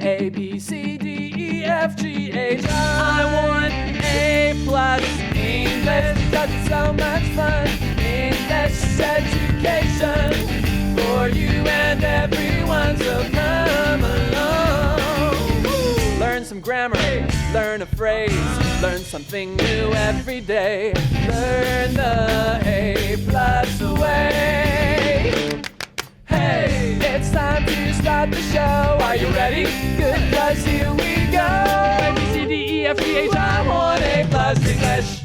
A, B, C, D, E, F, G, H, I want A plus English because it's so much fun. English education for you and everyone, so come along. Learn some grammar, learn a phrase, learn something new every day. Learn the A plus way. Hey, it's time to start the show. Are you ready? Good, 'cause here we go. A, B, C, D, E, F, G, H, I want A plus English.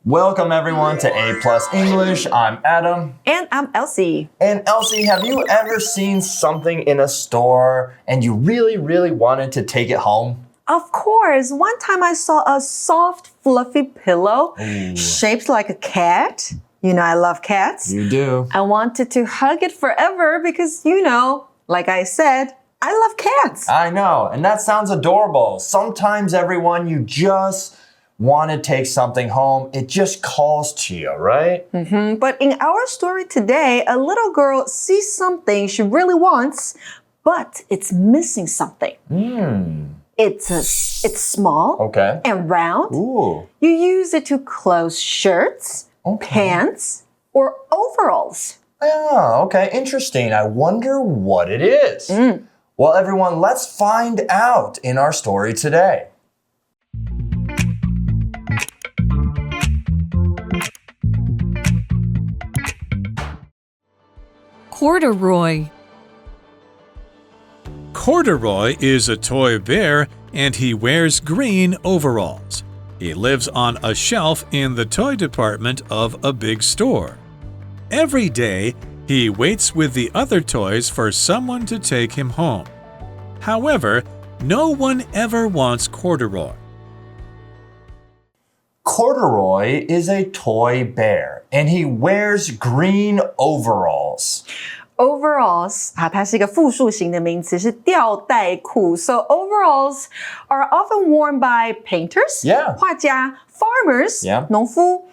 Welcome everyone to A Plus English. I'm Adam. And I'm Elsie. And Elsie, have you ever seen something in a store and you really wanted to take it home? Of course. One time I saw a soft, fluffy pillow shaped like a cat. You know I love cats. You do. I wanted to hug it forever because, like I said, I love cats. I know, and that sounds adorable. Sometimes everyone, you just want to take something home. It just calls to you, right? But in our story today, a little girl sees something she really wants, but it's missing something. It's small and round. Ooh. You use it to close shirts, pants, or overalls. Oh, okay. Interesting. I wonder what it is. Well, everyone, let's find out in our story today. Corduroy. Corduroy is a toy bear and he wears green overalls. He lives on a shelf in the toy department of a big store. Every day, he waits with the other toys for someone to take him home. However, no one ever wants Corduroy. Corduroy is a toy bear, and he wears green overalls. Overalls 它是一个复数型的名词，是吊带裤。So overalls are often worn by painters, 画家 farmers, 农夫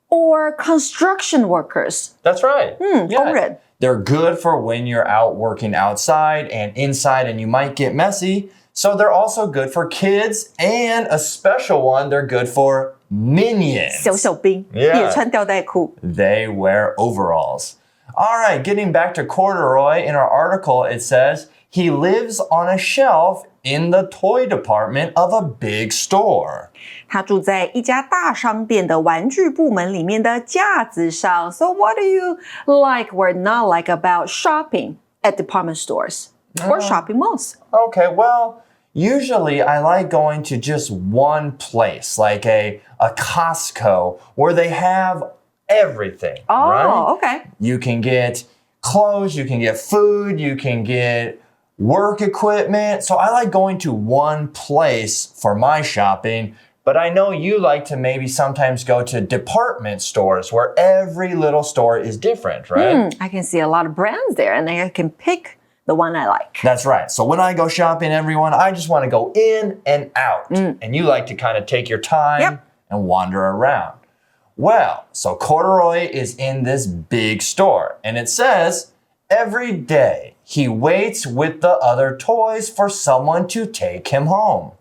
or construction workers. That's right. 工人 They're good for when you're out working outside and inside and you might get messy. So they're also good for kids, and a special one, they're good for minions. 小兵也穿吊带裤 They wear overalls. All right, getting back to Corduroy, in our article, it says he lives on a shelf in the toy department of a big store. 他住在一家大商店的玩具部门里面的架子上。So what do you like or not like about shopping at department stores or shopping malls? Okay, well, usually I like going to just one place, like a Costco, where they have everything. Oh, okay. You can get clothes, you can get food, you can get work equipment. So I like going to one place for my shopping, but I know you like to maybe sometimes go to department stores where every little store is different, right? I can see a lot of brands there and I can pick the one I like. That's right. So when I go shopping, everyone, I just want to go in and out. And you like to kind of take your time and wander around. Well, so Corduroy is in this big store, and it says every day he waits with the other toys for someone to take him home.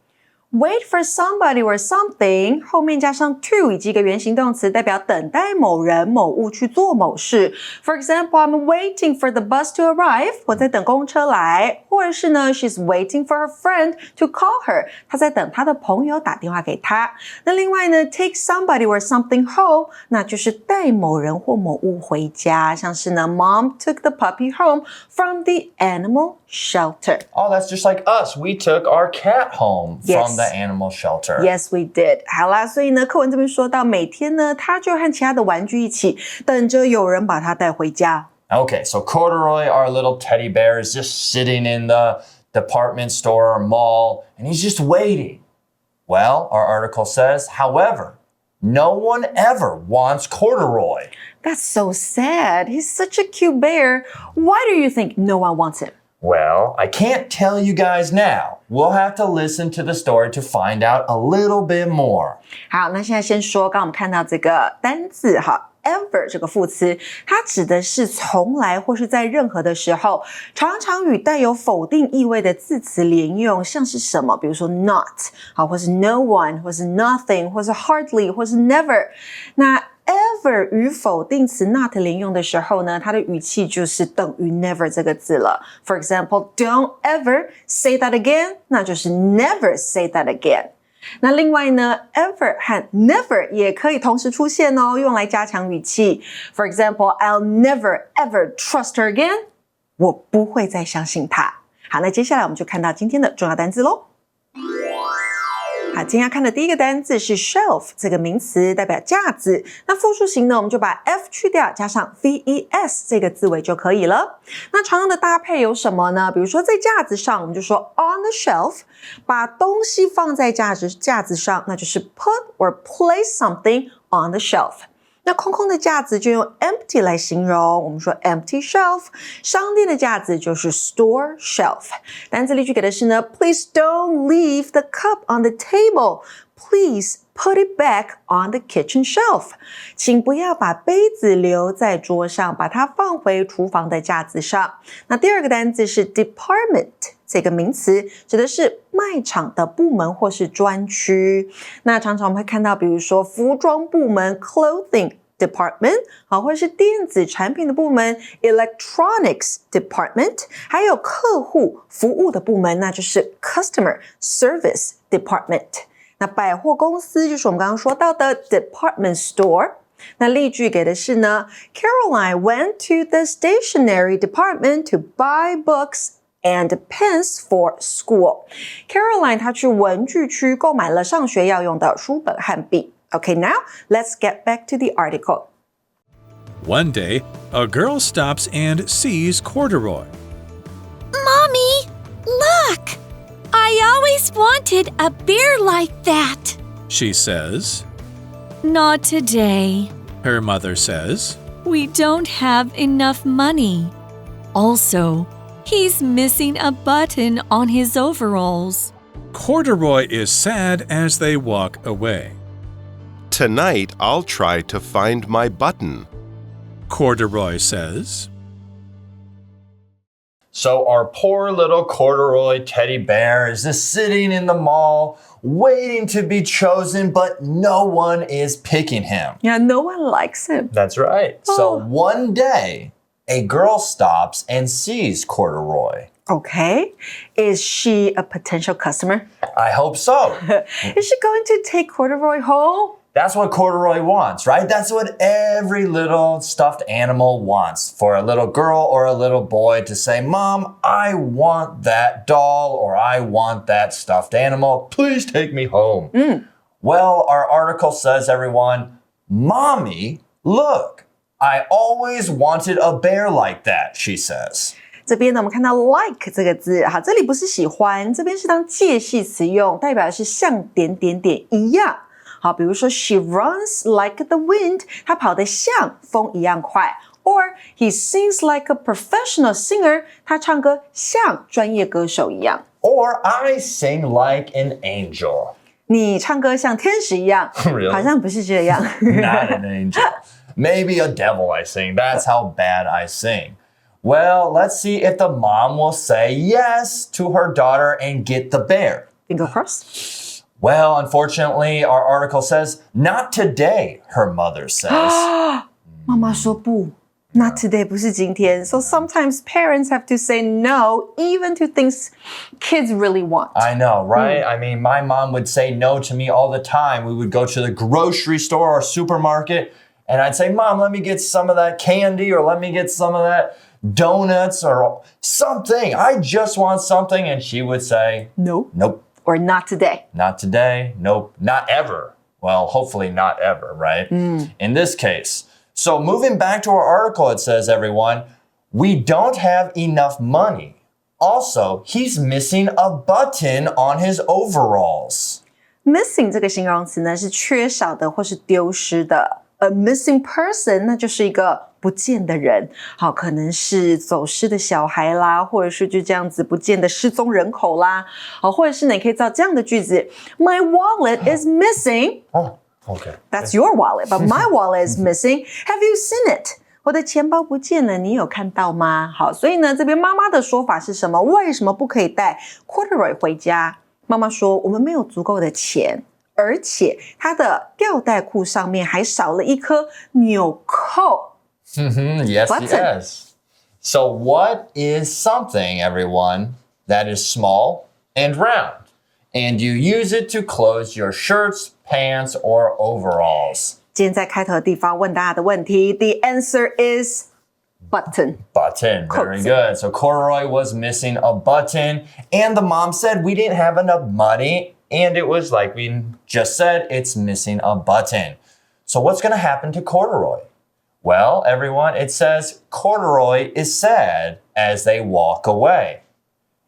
Wait for somebody or something 后面加上 to 以及一个原形动词，代表等待某人某物去做某事。For example, I'm waiting for the bus to arrive. 我在等公车来。或者是呢 she's waiting for her friend to call her. 她在等她的朋友打电话给她。那另外呢 take somebody or something home 那就是带某人或某物回家。像是呢 Mom took the puppy home from the animal shelter. Oh, that's just like us. We took our cat home from the animal shelter. Yes, we did. 好啦，所以呢，课文这边说到，每天呢，他就和其他的玩具一起，等着有人把他带回家。Okay, so Corduroy, our little teddy bear, is just sitting in the department store or mall, and he's just waiting. Well, our article says, however, no one ever wants Corduroy. That's so sad. He's such a cute bear. Why do you think no one wants him? Well, I can't tell you guys now. We'll have to listen to the story to find out a little bit more. 好，那现在先说，刚刚我们看到这个单字哈 ever 这个副词，它指的是从来或是在任何的时候，常常与带有否定意味的字词连用，像是什么？比如说 not 好，或是 no one， 或是 nothing， 或是 hardly， 或是 never。那ever 与否定词 not 连用的时候呢，它的语气就是等于 never 这个字了。For example, don't ever say that again， 那就是 never say that again。那另外呢 ever 和 never 也可以同时出现哦，用来加强语气。For example, I'll never ever trust her again。我不会再相信她。好，那接下来我们就看到今天的重要单字咯。好，今天要看的第一个单字是 shelf 这个名词，代表架子。那复数型呢，我们就把 f 去掉，加上 ves 这个字尾就可以了。那常用的搭配有什么呢？比如说在架子上，我们就说 on the shelf， 把东西放在架子上，那就是 put or place something on the shelf。那空空的架子就用 empty 来形容，我们说 empty shelf。商店的架子就是 store shelf。单字例句给的是呢 ，Please don't leave the cup on the table. Please put it back on the kitchen shelf. 请不要把杯子留在桌上，把它放回厨房的架子上。那第二个单字是 department。这个名词指的是卖场的部门或是专区。那常常我们会看到，比如说服装部门 clothing department， 好，或者是电子产品的部门 electronics department， 还有客户服务的部门，那就是 customer service department。那百货公司就是我们刚刚说到的 department store。那例句给的是呢 Caroline went to the stationery department to buy books and pens for school. Caroline 她去文具区购买了上学要用的书本和笔。Okay, now let's get back to the article. One day, a girl stops and sees corduroy. Mommy, look! I always wanted a bear like that. She says. Not today. Her mother says. We don't have enough money. Also, he's missing a button on his overalls. Corduroy is sad as they walk away. Tonight, I'll try to find my button. Corduroy says. So our poor little corduroy teddy bear is just sitting in the mall waiting to be chosen, but no one is picking him. Yeah, no one likes him. That's right. So one day, a girl stops and sees corduroy. Okay. Is she a potential customer? I hope so. Is she going to take corduroy home? That's what corduroy wants, right? That's what every little stuffed animal wants. For a little girl or a little boy to say, Mom, I want that doll or I want that stuffed animal. Please take me home. Well, our article says, everyone, Mommy, look, I always wanted a bear like that, she says. 这边呢，我们看到 like 这个字，好，这里不是喜欢，这边是当介系词用，代表的是像点点点一样。好，比如说 she runs like the wind， 她跑得像风一样快。Or he sings like a professional singer， 他唱歌像专业歌手一样。Or I sing like an angel. 你唱歌像天使一样， Really? 好像不是这样。Not an angel. Maybe a devil I sing. That's how bad I sing. Well, let's see if the mom will say yes to her daughter and get the bear. Finger crossed. Well, unfortunately, our article says, not today, her mother says. 妈妈说不 Not today, 不是今天。So sometimes parents have to say no, even to things kids really want. I know, right? I mean, my mom would say no to me all the time. We would go to the grocery store or supermarket, and I'd say, Mom, let me get some of that candy, or let me get some of that donuts, or something. I just want something. And she would say, No. Nope. Or not today. Not today. Nope. Not ever. Well, hopefully not ever, right? In this case. So moving back to our article, it says, everyone, we don't have enough money. Also, he's missing a button on his overalls. Missing 这个形容词呢是缺少的或是丢失的。A missing person 那就是一个不见的人，好，可能是走失的小孩啦，或者是就这样子不见的失踪人口啦，好，或者是你可以造这样的句子 ：My wallet is missing. Oh, okay. That's your wallet, but my wallet is missing. Have you seen it?我的钱包不见了，你有看到吗？好，所以呢，这边妈妈的说法是什么？为什么不可以带 corduroy 回家？妈妈说我们没有足够的钱，而且她的吊带裤上面还少了一颗纽扣。Yes, Button. yes. So what is something, everyone, that is small and round, and you use it to close your shirts, pants, or overalls? 今天在开头的地方问大家的问题 ，The answer is button. Button, very good. So Corduroy was missing a button, and the mom said we didn't have enough money, and it was like we just said, it's missing a button. So what's going to happen to Corduroy? Well, everyone, it says Corduroy is sad as they walk away.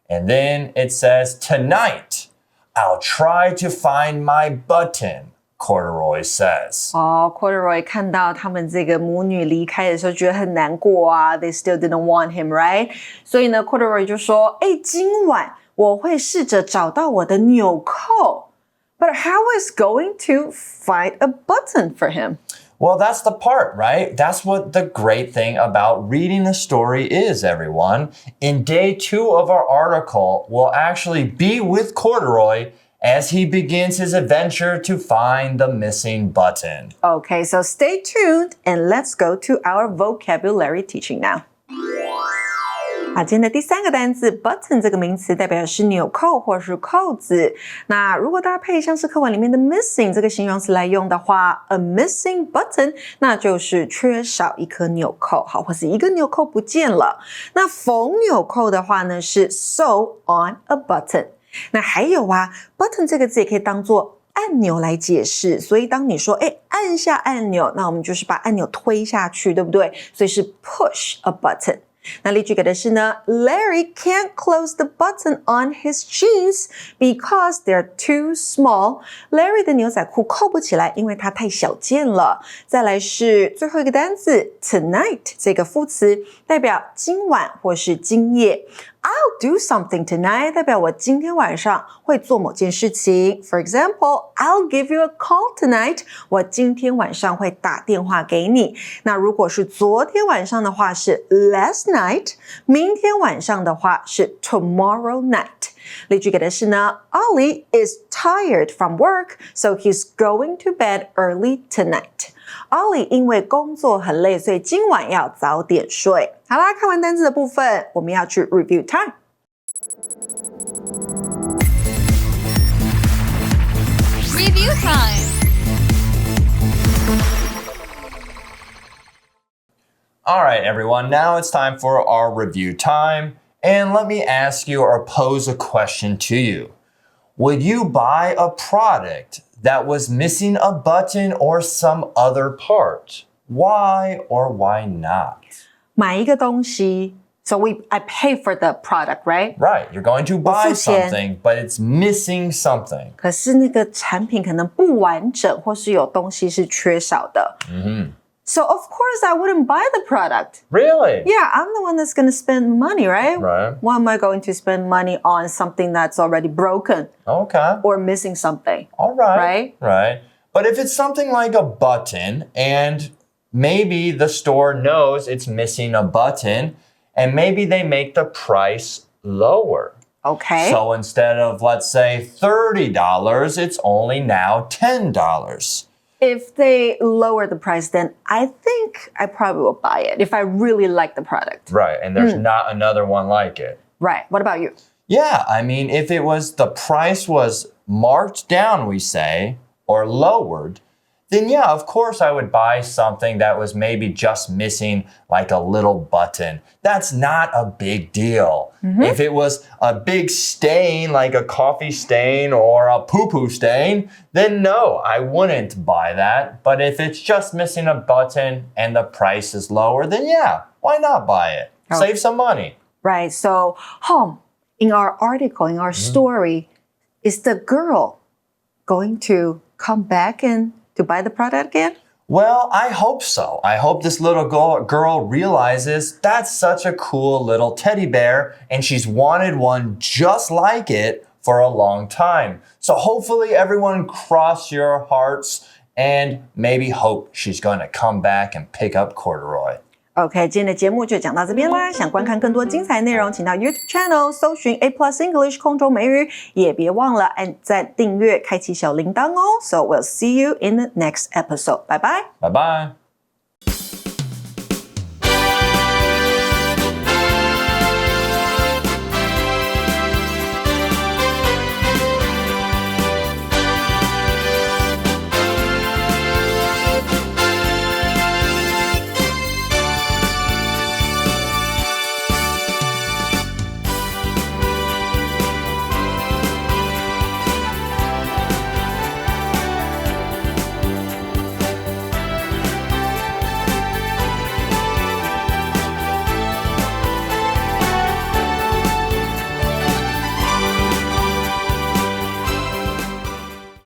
And then it says, tonight, I'll try to find my button.Corduroy says. Corduroy 看到他们这个母女离开的时候，觉得很难过啊。They still didn't want him, right? 所以呢 ，Corduroy 就说：“今晚我会试着找到我的纽扣。” But how is going to find a button for him? Well, that's the part, right? That's what the great thing about reading a story is, everyone. In day 2 of our article, we'll actually be with Corduroy.As he begins his adventure to find the missing button. Okay, so stay tuned and let's go to our vocabulary teaching now. 今天的第3个单字 button 这个名词代表的是纽扣或是扣子。那如果搭配像是课文里面的 missing 这个形容词来用的话 ，a missing button 那就是缺少一颗纽扣，好，或是一个纽扣不见了。那缝纽扣的话呢是 sew on a button。那还有button 这个字也可以当作按钮来解释，所以当你说按下按钮，那我们就是把按钮推下去，对不对？所以是 push a button。那例句给的是呢 Larry can't close the button on his jeans because they're too small. Larry 的牛仔裤扣不起来，因为它太小件了。再来是最后一个单字 tonight 这个副词代表今晚或是今夜。I'll do something tonight 代表我今天晚上会做某件事情。For example, I'll give you a call tonight. 我今天晚上会打电话给你。那如果是昨天晚上的话是 last night. 明天晚上的话是 tomorrow night. 例句给的是呢 Ollie is tired from work, so he's going to bed early tonight. Ollie 因为工作很累，所以今晚要早点睡。好啦，看完单字的部分，我们要去 review time。Review time. All right, everyone, now it's time for our review time. And let me ask you or pose a question to you. Would you buy a product that was missing a button or some other part? Why or why not? 买一个东西 So I pay for the product, right? Right, you're going to buy something, but it's missing something. 可是那个产品可能不完整，或是有东西是缺少的。So of course I wouldn't buy the product. Really? Yeah, I'm the one that's going to spend money, right? Right. Why am I going to spend money on something that's already broken? Okay. Or missing something? All right. Right? Right. But if it's something like a button and maybe the store knows it's missing a button and maybe they make the price lower. Okay. So instead of, let's say, $30, it's only now $10. If they lower the price, then I think I probably will buy it if I really like the product. Right. And there's not another one like it. Right. What about you? Yeah. I mean, if it was the price was marked down, we say, or lowered, then yeah, of course I would buy something that was maybe just missing like a little button. That's not a big deal. If it was a big stain, like a coffee stain or a poo-poo stain, then no, I wouldn't buy that. But if it's just missing a button and the price is lower, then yeah, why not buy it? Save some money. Right. So, in our article, in our story, is the girl going to come back and to buy the product again? Well, I hope so. I hope this little girl realizes that's such a cool little teddy bear and she's wanted one just like it for a long time. So hopefully everyone cross your hearts and maybe hope she's going to come back and pick up Corduroy. OK， 今天的节目就讲到这边啦。想观看更多精彩内容，请到 YouTube channel 搜寻 A+ English 空中美语，也别忘了按赞、订阅、开启小铃铛哦。So we'll see you in the next episode. Bye bye. Bye bye.